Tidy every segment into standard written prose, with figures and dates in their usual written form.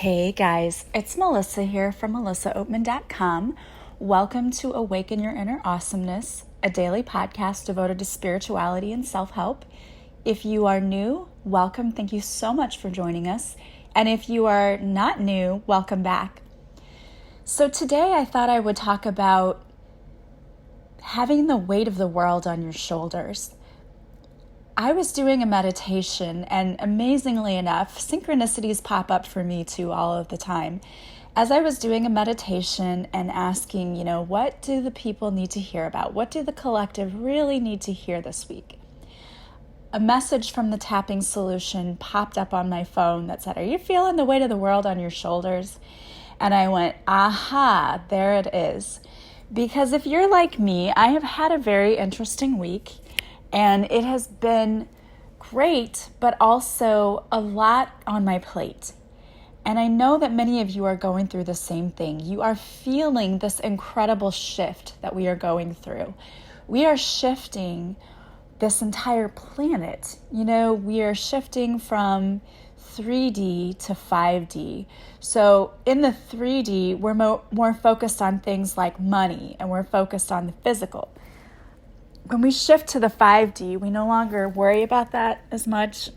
Hey guys, it's Melissa here from melissaoatman.com. Welcome to Awaken Your Inner Awesomeness, a daily podcast devoted to spirituality and self-help. If you are new, welcome. Thank you so much for joining us. And if you are not new, welcome back. So today I thought I would talk about having the weight of the world on your shoulders. I was doing a meditation, and amazingly enough, synchronicities pop up for me too all of the time. As I was doing a meditation and asking, what do the people need to hear about? What do the collective really need to hear this week? A message from the tapping solution popped up on my phone that said, "Are you feeling the weight of the world on your shoulders?" And I went, aha, there it is. Because if you're like me, I have had a very interesting week. And it has been great, but also a lot on my plate. And I know that many of you are going through the same thing. You are feeling this incredible shift that we are going through. We are shifting this entire planet. We are shifting from 3D to 5D. So in the 3D, we're more focused on things like money, and we're focused on the physical. When we shift to the 5D, we no longer worry about that as much.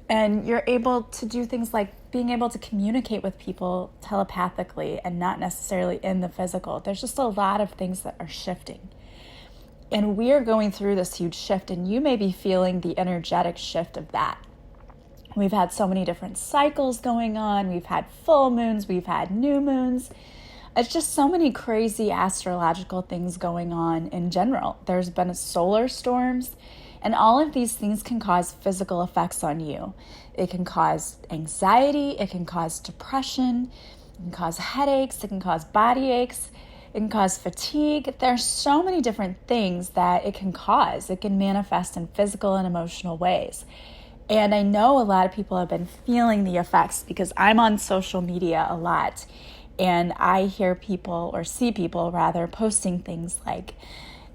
And you're able to do things like being able to communicate with people telepathically and not necessarily in the physical. There's just a lot of things that are shifting. And we are going through this huge shift, and you may be feeling the energetic shift of that. We've had so many different cycles going on. We've had full moons. We've had new moons. It's just so many crazy astrological things going on in general. There's been solar storms, and all of these things can cause physical effects on you. It can cause anxiety, it can cause depression, it can cause headaches, it can cause body aches, it can cause fatigue. There's so many different things that it can cause. It can manifest in physical and emotional ways. And I know a lot of people have been feeling the effects because I'm on social media a lot. And I hear people, or see people rather, posting things like,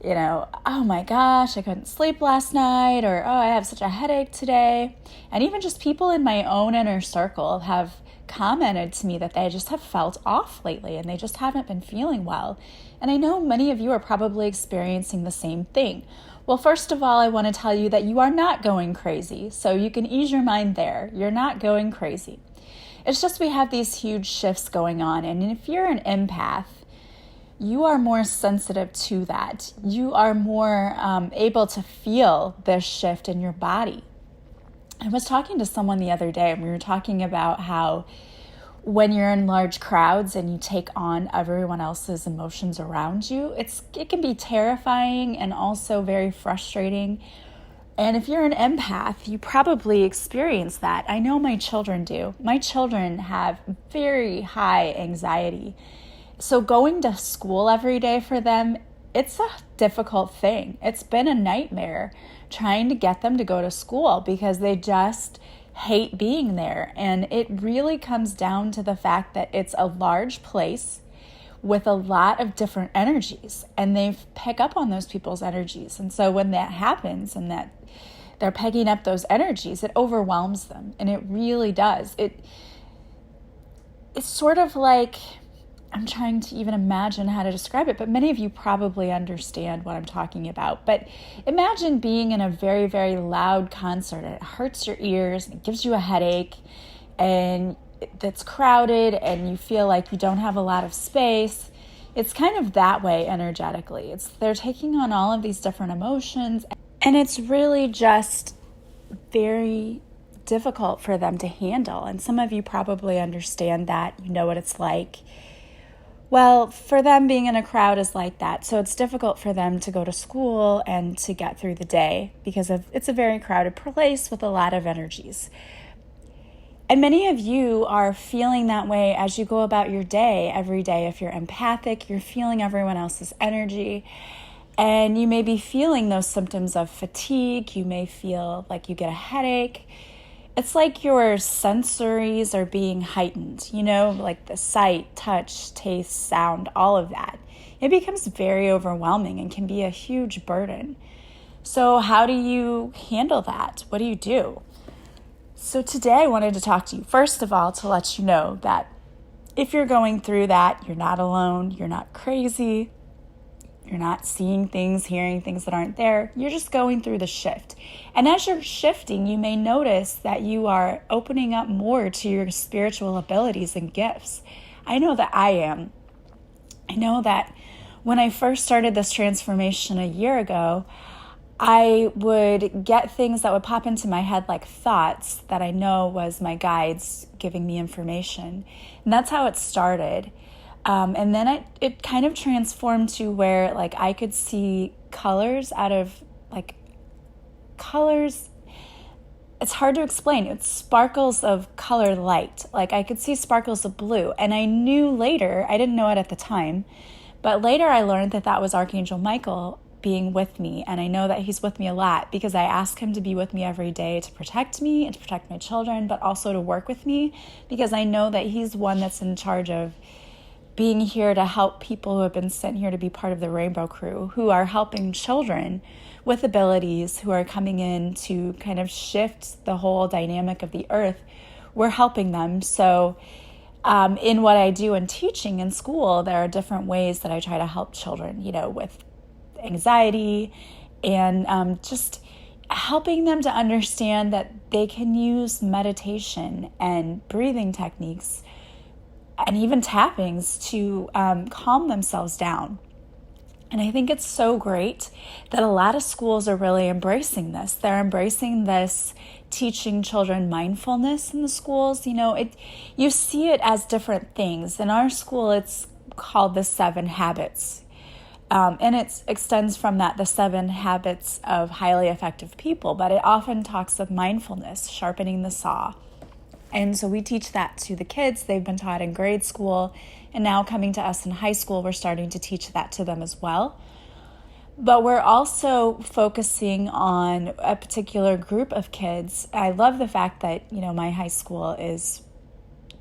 oh my gosh, I couldn't sleep last night, or oh, I have such a headache today. And even just people in my own inner circle have commented to me that they just have felt off lately and they just haven't been feeling well. And I know many of you are probably experiencing the same thing. Well, first of all, I want to tell you that you are not going crazy. So you can ease your mind there. You're not going crazy. It's just we have these huge shifts going on. And if you're an empath, you are more sensitive to that. You are more able to feel this shift in your body. I was talking to someone the other day, and we were talking about how when you're in large crowds and you take on everyone else's emotions around you, it can be terrifying and also very frustrating. And if you're an empath, you probably experience that. I know my children do. My children have very high anxiety. So going to school every day for them, it's a difficult thing. It's been a nightmare trying to get them to go to school because they just hate being there. And it really comes down to the fact that it's a large place with a lot of different energies, and they pick up on those people's energies. And so when that happens and that they're picking up those energies, it overwhelms them, and it really does. It's sort of like, I'm trying to even imagine how to describe it, but many of you probably understand what I'm talking about. But imagine being in a very, very loud concert, and it hurts your ears, and it gives you a headache, and that's crowded, and you feel like you don't have a lot of space. It's kind of that way energetically. They're taking on all of these different emotions, and it's really just very difficult for them to handle. And some of you probably understand that. You know what it's like. Well, for them, being in a crowd is like that. So it's difficult for them to go to school and to get through the day because it's a very crowded place with a lot of energies. And many of you are feeling that way as you go about your day every day. If you're empathic, you're feeling everyone else's energy. And you may be feeling those symptoms of fatigue. You may feel like you get a headache. It's like your sensories are being heightened, like the sight, touch, taste, sound, all of that. It becomes very overwhelming and can be a huge burden. So how do you handle that? What do you do? So today I wanted to talk to you, first of all, to let you know that if you're going through that, you're not alone, you're not crazy, you're not seeing things, hearing things that aren't there. You're just going through the shift. And as you're shifting, you may notice that you are opening up more to your spiritual abilities and gifts. I know that I am. I know that when I first started this transformation a year ago, I would get things that would pop into my head like thoughts that I know was my guides giving me information. And that's how it started. And then it kind of transformed to where like I could see colors out of like colors. It's hard to explain. It's sparkles of color light. Like I could see sparkles of blue. And I knew later, I didn't know it at the time, but later I learned that that was Archangel Michael being with me. And I know that he's with me a lot because I ask him to be with me every day to protect me and to protect my children, but also to work with me because I know that he's one that's in charge of being here to help people who have been sent here to be part of the Rainbow Crew, who are helping children with abilities, who are coming in to kind of shift the whole dynamic of the earth. We're helping them. So in what I do in teaching in school, there are different ways that I try to help children, with anxiety and just helping them to understand that they can use meditation and breathing techniques and even tappings to calm themselves down. And I think it's so great that a lot of schools are really embracing this. They're embracing this, teaching children mindfulness in the schools. You see it as different things. In our school, it's called the 7 habits. And it extends from that, the 7 habits of highly effective people. But it often talks of mindfulness, sharpening the saw. And so we teach that to the kids. They've been taught in grade school. And now coming to us in high school, we're starting to teach that to them as well. But we're also focusing on a particular group of kids. I love the fact that, my high school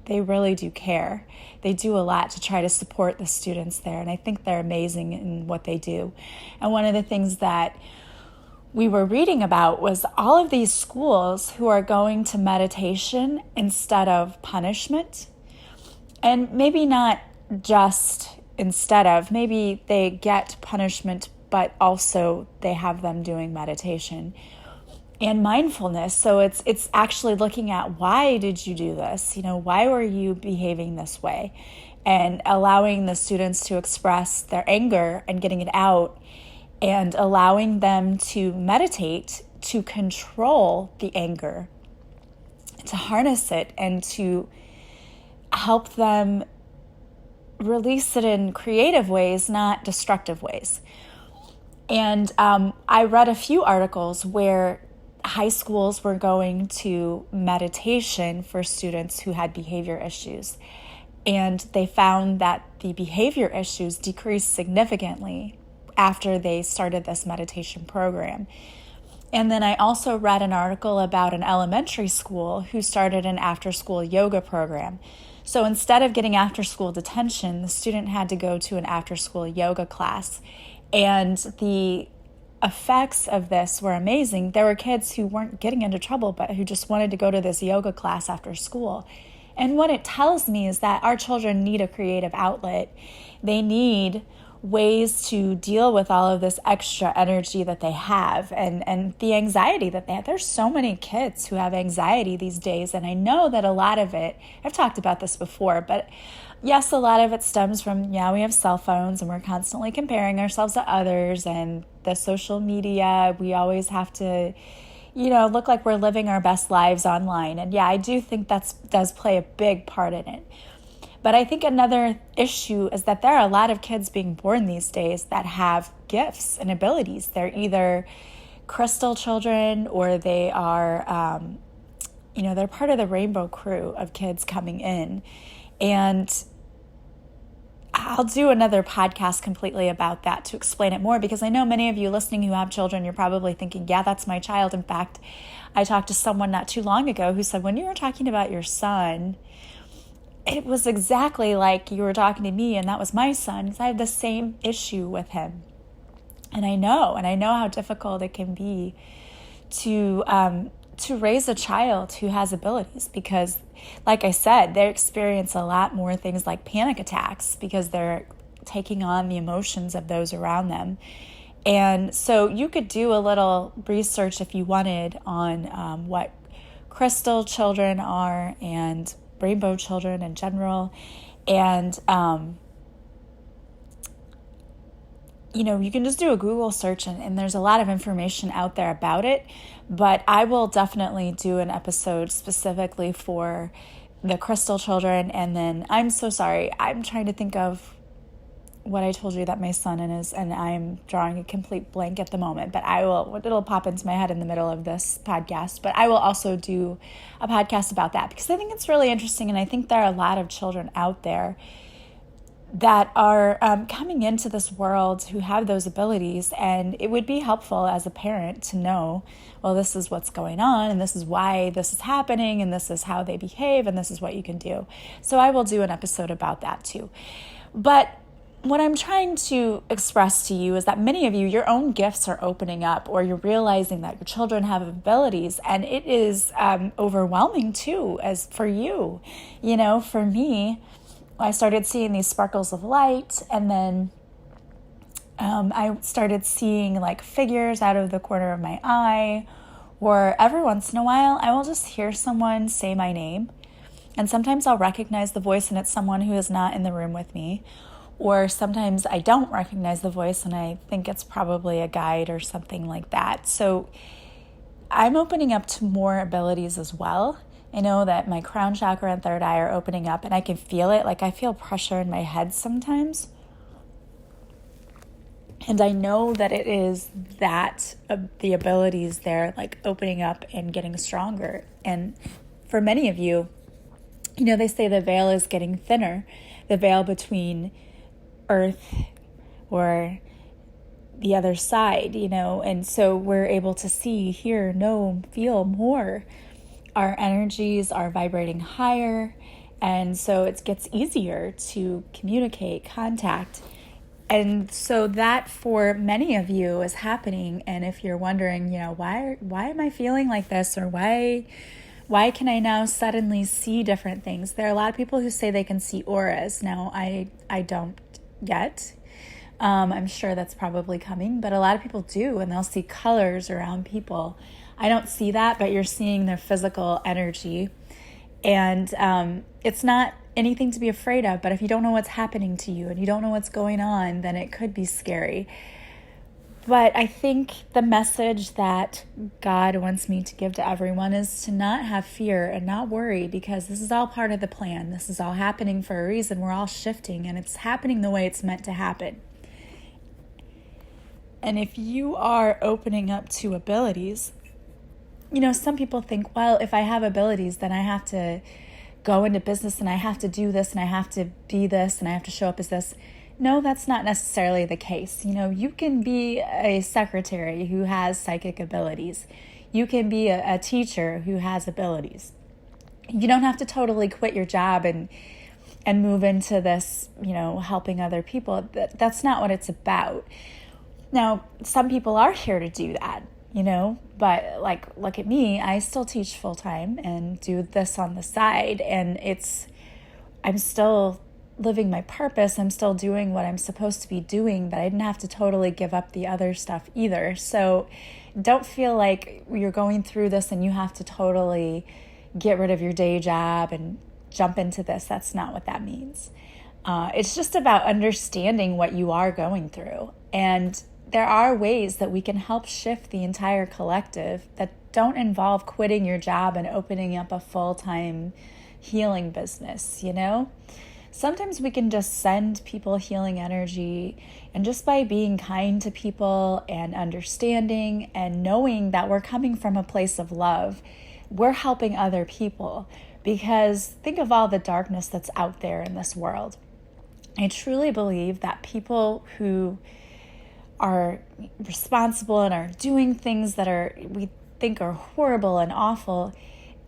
they really do care. They do a lot to try to support the students there. And I think they're amazing in what they do. And one of the things that we were reading about was all of these schools who are going to meditation instead of punishment. And maybe not just instead of, maybe they get punishment, but also they have them doing meditation and mindfulness. So it's actually looking at, why did you do this? Why were you behaving this way? And allowing the students to express their anger and getting it out, and allowing them to meditate to control the anger, to harness it, and to help them release it in creative ways, not destructive ways. And I read a few articles where high schools were going to meditation for students who had behavior issues. And they found that the behavior issues decreased significantly after they started this meditation program. And then I also read an article about an elementary school who started an after-school yoga program. So instead of getting after-school detention, the student had to go to an after-school yoga class. And the effects of this were amazing. There were kids who weren't getting into trouble, but who just wanted to go to this yoga class after school. And what it tells me is that our children need a creative outlet. They need ways to deal with all of this extra energy that they have and the anxiety that they have. There's so many kids who have anxiety these days, and I know that a lot of it, I've talked about this before, but yes, a lot of it stems from, we have cell phones and we're constantly comparing ourselves to others, and the social media, we always have to, look like we're living our best lives online. And I do think that does play a big part in it. But I think another issue is that there are a lot of kids being born these days that have gifts and abilities. They're either crystal children, or they are, they're part of the Rainbow Crew of kids coming in. And I'll do another podcast completely about that to explain it more, because I know many of you listening who have children, you're probably thinking, that's my child. In fact, I talked to someone not too long ago who said, when you were talking about your son, it was exactly like you were talking to me, and that was my son, because I have the same issue with him. And I know how difficult it can be to to raise a child who has abilities, because like I said, they experience a lot more things like panic attacks because they're taking on the emotions of those around them. And so you could do a little research if you wanted on what crystal children are and rainbow children in general. And, you can just do a Google search and there's a lot of information out there about it. But I will definitely do an episode specifically for the crystal children. And then I'm so sorry. I'm trying to think of what I told you that my son is, and I'm drawing a complete blank at the moment, but it'll pop into my head in the middle of this podcast. But I will also do a podcast about that because I think it's really interesting. And I think there are a lot of children out there that are coming into this world who have those abilities. And it would be helpful as a parent to know, well, this is what's going on, and this is why this is happening, and this is how they behave, and this is what you can do. So I will do an episode about that too. But what I'm trying to express to you is that many of you, your own gifts are opening up, or you're realizing that your children have abilities, and it is overwhelming too, as for you. For me, I started seeing these sparkles of light, and then I started seeing like figures out of the corner of my eye, or every once in a while, I will just hear someone say my name, and sometimes I'll recognize the voice and it's someone who is not in the room with me. Or sometimes I don't recognize the voice and I think it's probably a guide or something like that. So I'm opening up to more abilities as well. I know that my crown chakra and third eye are opening up and I can feel it. Like I feel pressure in my head sometimes. And I know that it is that the abilities there, like opening up and getting stronger. And for many of you, they say the veil is getting thinner. The veil between earth or the other side, and so we're able to see, hear, know, feel more. Our energies are vibrating higher, and so it gets easier to communicate, contact. And so that for many of you is happening. And if you're wondering, why am I feeling like this, or why can I now suddenly see different things? There are a lot of people who say they can see auras. Now, I don't yet. I'm sure that's probably coming, but a lot of people do, and they'll see colors around people. I don't see that, but you're seeing their physical energy. And it's not anything to be afraid of, but if you don't know what's happening to you and you don't know what's going on, then it could be scary. But I think the message that God wants me to give to everyone is to not have fear and not worry, because this is all part of the plan. This is all happening for a reason. We're all shifting, and it's happening the way it's meant to happen. And if you are opening up to abilities, some people think, well, if I have abilities, then I have to go into business and I have to do this and I have to be this and I have to show up as this. No, that's not necessarily the case. You can be a secretary who has psychic abilities. You can be a teacher who has abilities. You don't have to totally quit your job and move into this, helping other people. That's not what it's about. Now, some people are here to do that, but like, look at me, I still teach full time and do this on the side, and I'm still living my purpose. I'm still doing what I'm supposed to be doing, but I didn't have to totally give up the other stuff either. So don't feel like you're going through this and you have to totally get rid of your day job and jump into this. That's not what that means. It's just about understanding what you are going through. And there are ways that we can help shift the entire collective that don't involve quitting your job and opening up a full-time healing business, Sometimes we can just send people healing energy, and just by being kind to people and understanding and knowing that we're coming from a place of love, we're helping other people. Because think of all the darkness that's out there in this world. I truly believe that people who are responsible and are doing things that we think are horrible and awful,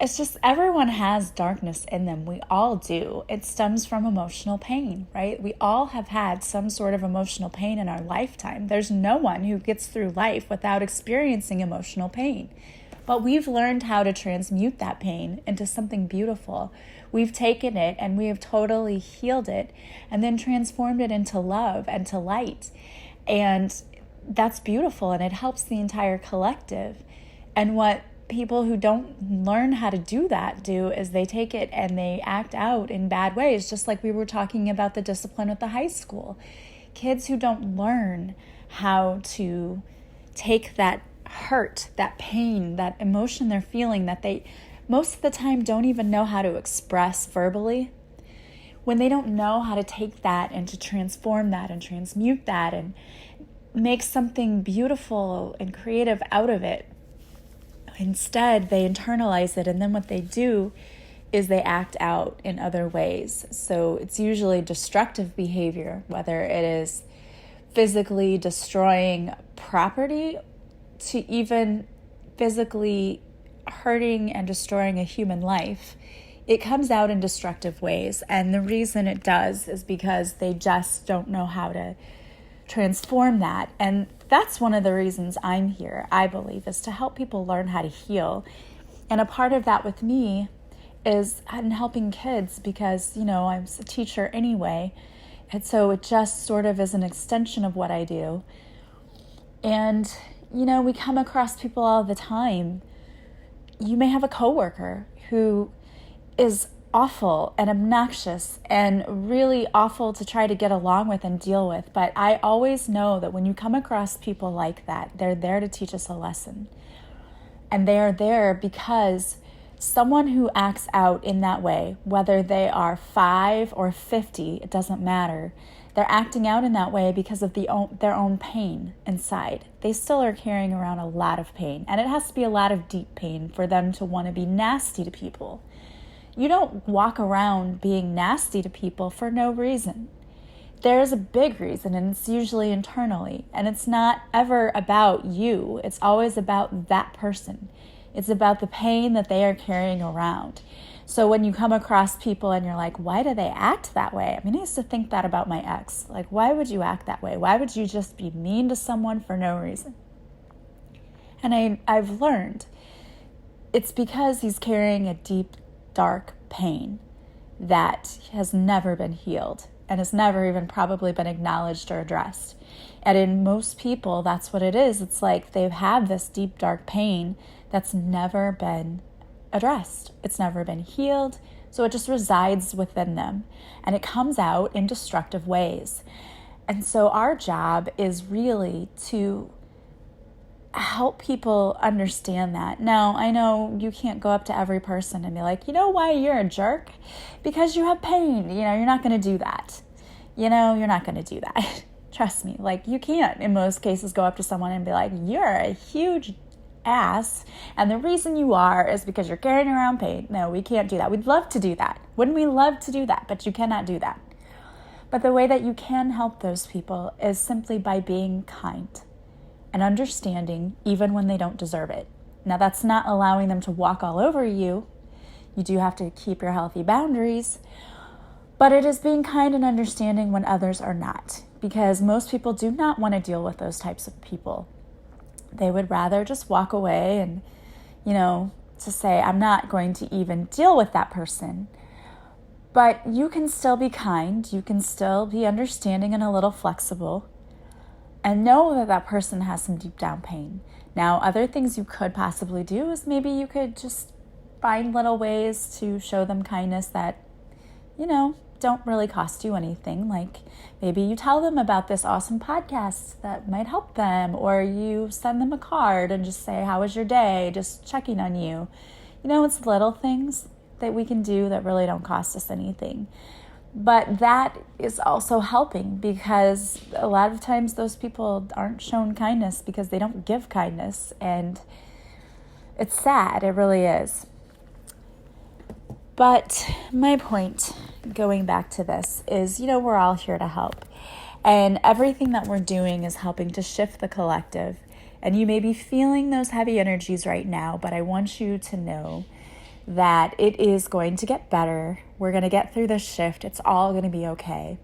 it's just everyone has darkness in them. We all do. It stems from emotional pain, right? We all have had some sort of emotional pain in our lifetime. There's no one who gets through life without experiencing emotional pain. But we've learned how to transmute that pain into something beautiful. We've taken it and we have totally healed it and then transformed it into love and to light. And that's beautiful, and it helps the entire collective. And what people who don't learn how to do that do is they take it and they act out in bad ways, just like we were talking about the discipline with the high school. Kids who don't learn how to take that hurt, that pain, that emotion they're feeling that they most of the time don't even know how to express verbally. When they don't know how to take that and to transform that and transmute that and make something beautiful and creative out of it, instead they internalize it, and then what they do is they act out in other ways. So it's usually destructive behavior, whether it is physically destroying property to even physically hurting and destroying a human life. It comes out in destructive ways. And the reason it does is because they just don't know how to transform that. And that's one of the reasons I'm here, I believe, is to help people learn how to heal. And a part of that with me is in helping kids because, I'm a teacher anyway. And so it just sort of is an extension of what I do. And, we come across people all the time. You may have a coworker who is awful and obnoxious and really awful to try to get along with and deal with. But I always know that when you come across people like that, they're there to teach us a lesson. And they are there because someone who acts out in that way, whether they are 5 or 50, it doesn't matter. They're acting out in that way because of their own pain inside. They still are carrying around a lot of pain. And it has to be a lot of deep pain for them to want to be nasty to people. You don't walk around being nasty to people for no reason. There's a big reason, and it's usually internally. And it's not ever about you. It's always about that person. It's about the pain that they are carrying around. So when you come across people and you're like, why do they act that way? I used to think that about my ex. Like, why would you act that way? Why would you just be mean to someone for no reason? And I've learned it's because he's carrying a deep, dark pain that has never been healed and has never even probably been acknowledged or addressed. And in most people, that's what it is. It's like they've had this deep, dark pain that's never been addressed. It's never been healed. So it just resides within them and it comes out in destructive ways. And so our job is really to help people understand that. Now, I know you can't go up to every person and be like, you know why you're a jerk? Because you have pain. You're not going to do that. You're not going to do that. Trust me. You can't, in most cases, go up to someone and be like, you're a huge ass, and the reason you are is because you're carrying around pain. No, we can't do that. We'd love to do that. Wouldn't we love to do that? But you cannot do that. But the way that you can help those people is simply by being kind and understanding even when they don't deserve it. Now, that's not allowing them to walk all over you. You do have to keep your healthy boundaries, but it is being kind and understanding when others are not, because most people do not want to deal with those types of people. They would rather just walk away and, to say, I'm not going to even deal with that person. But you can still be kind. You can still be understanding and a little flexible and know that that person has some deep down pain. Now, other things you could possibly do is maybe you could just find little ways to show them kindness that, don't really cost you anything. Like maybe you tell them about this awesome podcast that might help them, or you send them a card and just say, how was your day? Just checking on you. It's little things that we can do that really don't cost us anything. But that is also helping, because a lot of times those people aren't shown kindness because they don't give kindness. And it's sad. It really is. But my point, going back to this, is, we're all here to help. And everything that we're doing is helping to shift the collective. And you may be feeling those heavy energies right now, but I want you to know that it is going to get better. We're going to get through this shift. It's all going to be okay.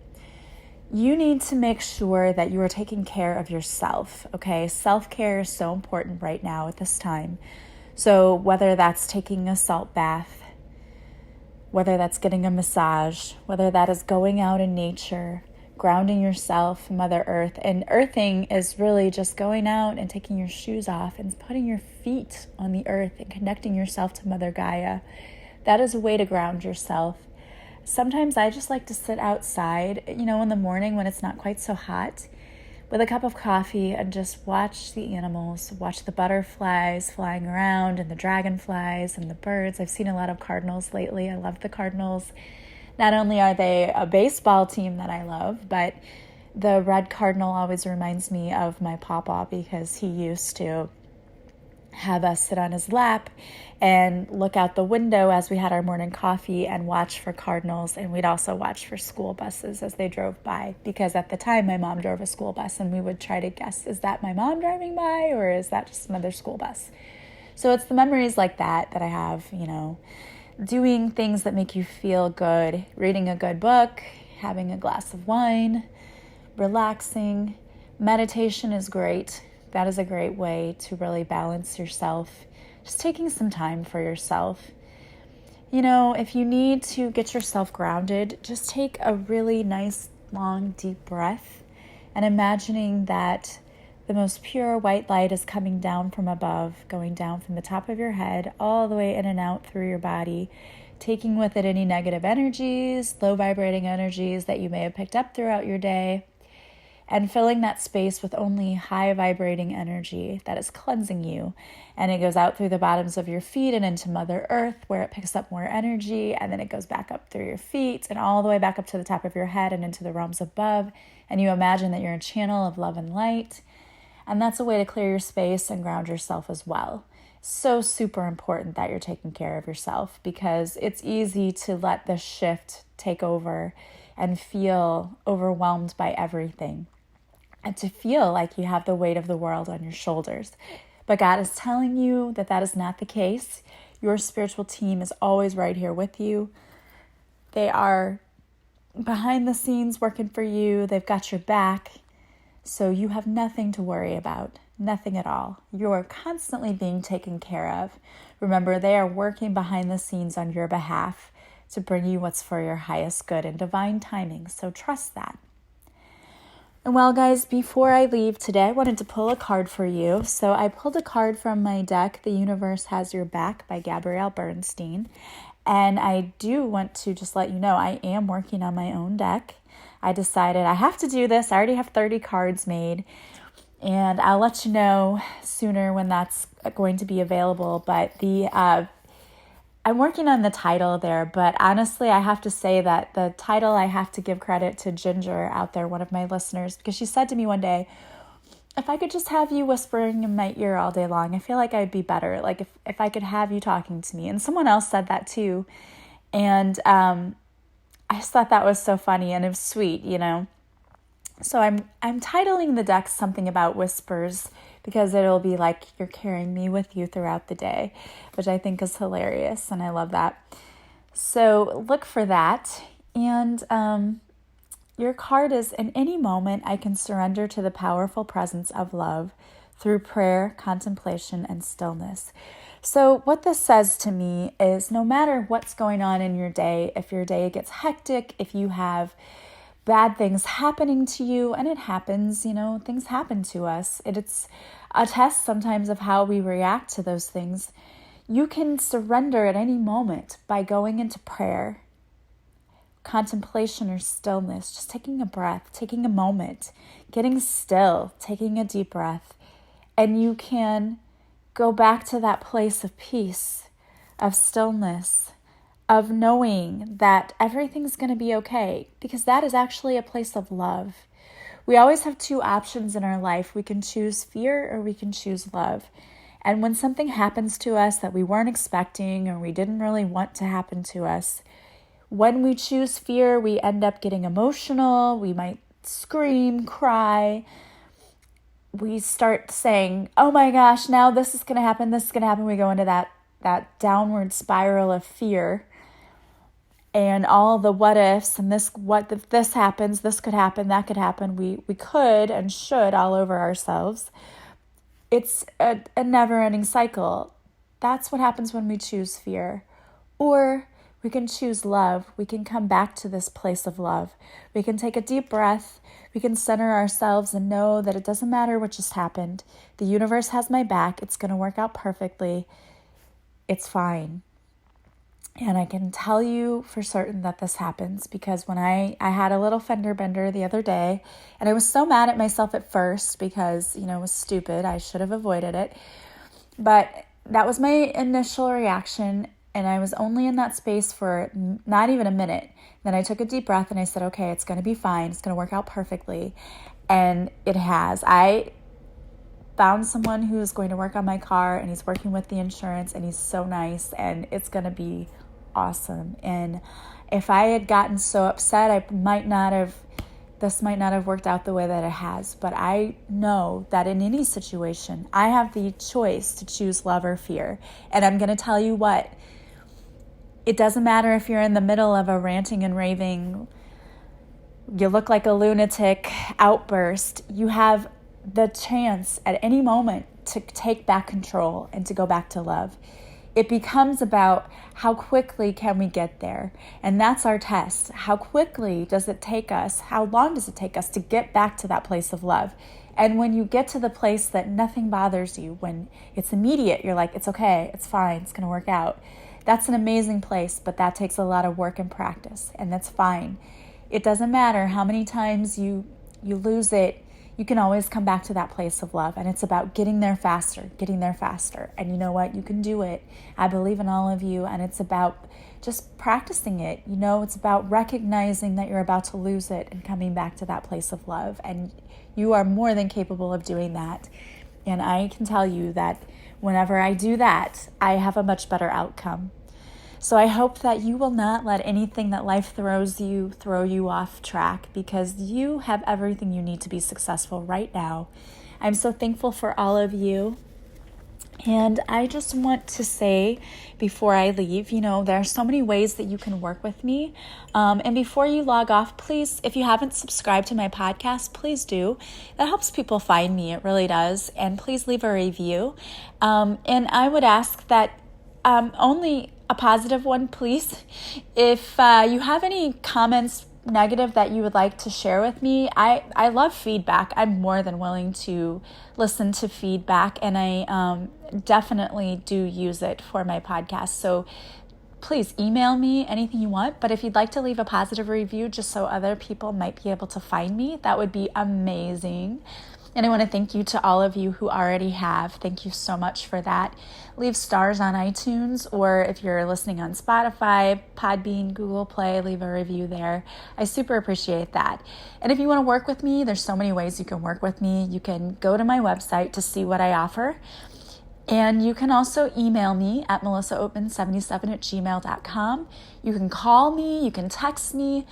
You need to make sure that you are taking care of yourself, okay? Self-care is so important right now at this time. So whether that's taking a salt bath, whether that's getting a massage, whether that is going out in nature, grounding yourself in Mother Earth. And earthing is really just going out and taking your shoes off and putting your feet on the earth and connecting yourself to Mother Gaia. That is a way to ground yourself. Sometimes I just like to sit outside, in the morning when it's not quite so hot, with a cup of coffee and just watch the animals, watch the butterflies flying around and the dragonflies and the birds. I've seen a lot of cardinals lately. I love the cardinals. Not only are they a baseball team that I love, but the red cardinal always reminds me of my papa, because he used to have us sit on his lap and look out the window as we had our morning coffee and watch for cardinals. And we'd also watch for school buses as they drove by, because at the time my mom drove a school bus, and we would try to guess, is that my mom driving by or is that just another school bus? So it's the memories like that I have, doing things that make you feel good, reading a good book, having a glass of wine, relaxing. Meditation is great. That is a great way to really balance yourself. Just taking some time for yourself. If you need to get yourself grounded, just take a really nice, long, deep breath and imagining that the most pure white light is coming down from above, going down from the top of your head all the way in and out through your body, taking with it any negative energies, low vibrating energies that you may have picked up throughout your day, and filling that space with only high vibrating energy that is cleansing you. And it goes out through the bottoms of your feet and into Mother Earth, where it picks up more energy, and then it goes back up through your feet and all the way back up to the top of your head and into the realms above. And you imagine that you're a channel of love and light. And that's a way to clear your space and ground yourself as well. So super important that you're taking care of yourself, because it's easy to let the shift take over and feel overwhelmed by everything, and to feel like you have the weight of the world on your shoulders. But God is telling you that that is not the case. Your spiritual team is always right here with you. They are behind the scenes working for you. They've got your back. So you have nothing to worry about, nothing at all. You are constantly being taken care of. Remember, they are working behind the scenes on your behalf to bring you what's for your highest good and divine timing. So trust that. And well, guys, before I leave today, I wanted to pull a card for you. So I pulled a card from my deck, The Universe Has Your Back by Gabrielle Bernstein. And I do want to just let you know, I am working on my own deck. I decided I have to do this. I already have 30 cards made, and I'll let you know sooner when that's going to be available. But I'm working on the title there, but honestly, I have to say that the title, I have to give credit to Ginger out there, one of my listeners, because she said to me one day, if I could just have you whispering in my ear all day long, I feel like I'd be better. Like if I could have you talking to me. And someone else said that too. And I just thought that was so funny, and it was sweet, So I'm titling the deck something about whispers, because it'll be like you're carrying me with you throughout the day, which I think is hilarious, and I love that. So look for that. And your card is, in any moment, I can surrender to the powerful presence of love through prayer, contemplation, and stillness. So what this says to me is, no matter what's going on in your day, if your day gets hectic, if you have bad things happening to you, and it happens, things happen to us. It's a test sometimes of how we react to those things. You can surrender at any moment by going into prayer, contemplation, or stillness, just taking a breath, taking a moment, getting still, taking a deep breath, and you can go back to that place of peace, of stillness, of knowing that everything's going to be okay, because that is actually a place of love. We always have two options in our life. We can choose fear or we can choose love. And when something happens to us that we weren't expecting or we didn't really want to happen to us, when we choose fear, we end up getting emotional. We might scream, cry. We start saying, oh my gosh, now this is going to happen, this is going to happen. We go into that downward spiral of fear and all the what ifs and what if this happens, this could happen, that could happen. We could and should all over ourselves. It's a never-ending cycle. That's what happens when we choose fear. Or we can choose love. We can come back to this place of love. We can take a deep breath. We can center ourselves and know that it doesn't matter what just happened. The universe has my back. It's going to work out perfectly. It's fine. And I can tell you for certain that this happens because when I had a little fender bender the other day, and I was so mad at myself at first because, it was stupid. I should have avoided it. But that was my initial reaction, and I was only in that space for not even a minute. Then I took a deep breath and I said, okay, it's going to be fine. It's going to work out perfectly. And it has. I found someone who is going to work on my car, and he's working with the insurance, and he's so nice, and it's going to be awesome. And if I had gotten so upset, this might not have worked out the way that it has. But I know that in any situation, I have the choice to choose love or fear. And I'm going to tell you what, it doesn't matter if you're in the middle of a ranting and raving, you look like a lunatic outburst. You have the chance at any moment to take back control and to go back to love. It becomes about how quickly can we get there? And that's our test. How quickly does it take us? How long does it take us to get back to that place of love? And when you get to the place that nothing bothers you, when it's immediate, you're like, it's okay, it's fine, it's going to work out. That's an amazing place, but that takes a lot of work and practice, and that's fine. It doesn't matter how many times you lose it. You can always come back to that place of love, and it's about getting there faster. And you know what? You can do it. I believe in all of you, and it's about just practicing it. It's about recognizing that you're about to lose it and coming back to that place of love, and you are more than capable of doing that. And I can tell you that whenever I do that, I have a much better outcome. So I hope that you will not let anything that life throws you throw you off track, because you have everything you need to be successful right now. I'm so thankful for all of you. And I just want to say before I leave, there are so many ways that you can work with me. And before you log off, please, if you haven't subscribed to my podcast, please do. That helps people find me. It really does. And please leave a review. And I would ask that only a positive one, please. If you have any comments, negative, that you would like to share with me, I love feedback. I'm more than willing to listen to feedback, and I definitely do use it for my podcast. So please email me anything you want. But if you'd like to leave a positive review just so other people might be able to find me, that would be amazing. And I want to thank you to all of you who already have. Thank you so much for that. Leave stars on iTunes, or if you're listening on Spotify, Podbean, Google Play, leave a review there. I super appreciate that. And if you want to work with me, there's so many ways you can work with me. You can go to my website to see what I offer. And you can also email me at melissaoatman77@gmail.com. You can call me, you can text me,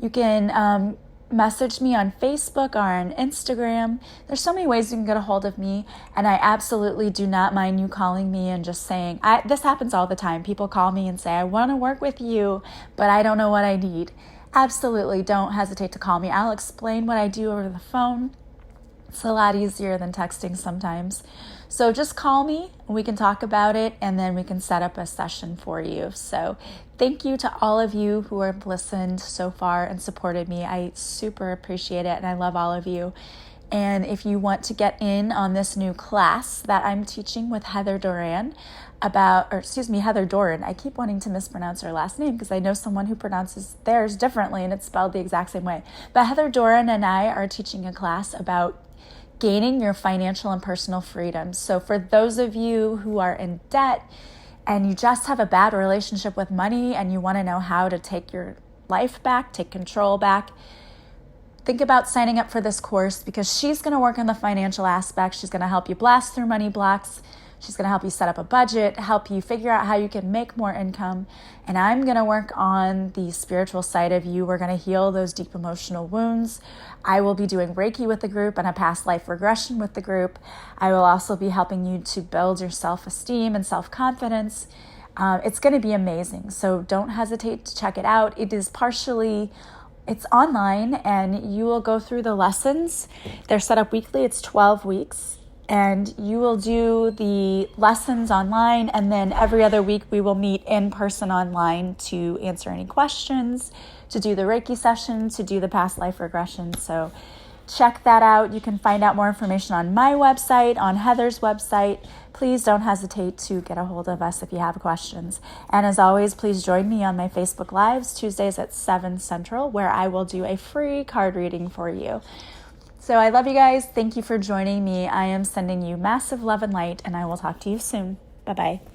you can message me on Facebook or on Instagram. There's so many ways you can get a hold of me, and I absolutely do not mind you calling me and just saying, this happens all the time. People call me and say, I want to work with you, but I don't know what I need. Absolutely don't hesitate to call me. I'll explain what I do over the phone. It's a lot easier than texting sometimes. So just call me, we can talk about it, and then we can set up a session for you. So thank you to all of you who have listened so far and supported me. I super appreciate it, and I love all of you. And if you want to get in on this new class that I'm teaching with Heather Doran Heather Doran. I keep wanting to mispronounce her last name because I know someone who pronounces theirs differently and it's spelled the exact same way. But Heather Doran and I are teaching a class about gaining your financial and personal freedom. So for those of you who are in debt and you just have a bad relationship with money and you want to know how to take your life back, take control back, think about signing up for this course, because she's going to work on the financial aspect. She's going to help you blast through money blocks. She's going to help you set up a budget, help you figure out how you can make more income. And I'm going to work on the spiritual side of you. We're going to heal those deep emotional wounds. I will be doing Reiki with the group and a past life regression with the group. I will also be helping you to build your self-esteem and self-confidence. It's going to be amazing. So don't hesitate to check it out. It's online, and you will go through the lessons. They're set up weekly. It's 12 weeks. and you will do the lessons online, and then every other week we will meet in person online to answer any questions, to do the Reiki session, to do the past life regression. So check that out. You can find out more information on my website, on Heather's website. Please don't hesitate to get a hold of us if you have questions. And as always, please join me on my Facebook Lives Tuesdays at 7 Central, where I will do a free card reading for you. So I love you guys. Thank you for joining me. I am sending you massive love and light, and I will talk to you soon. Bye-bye.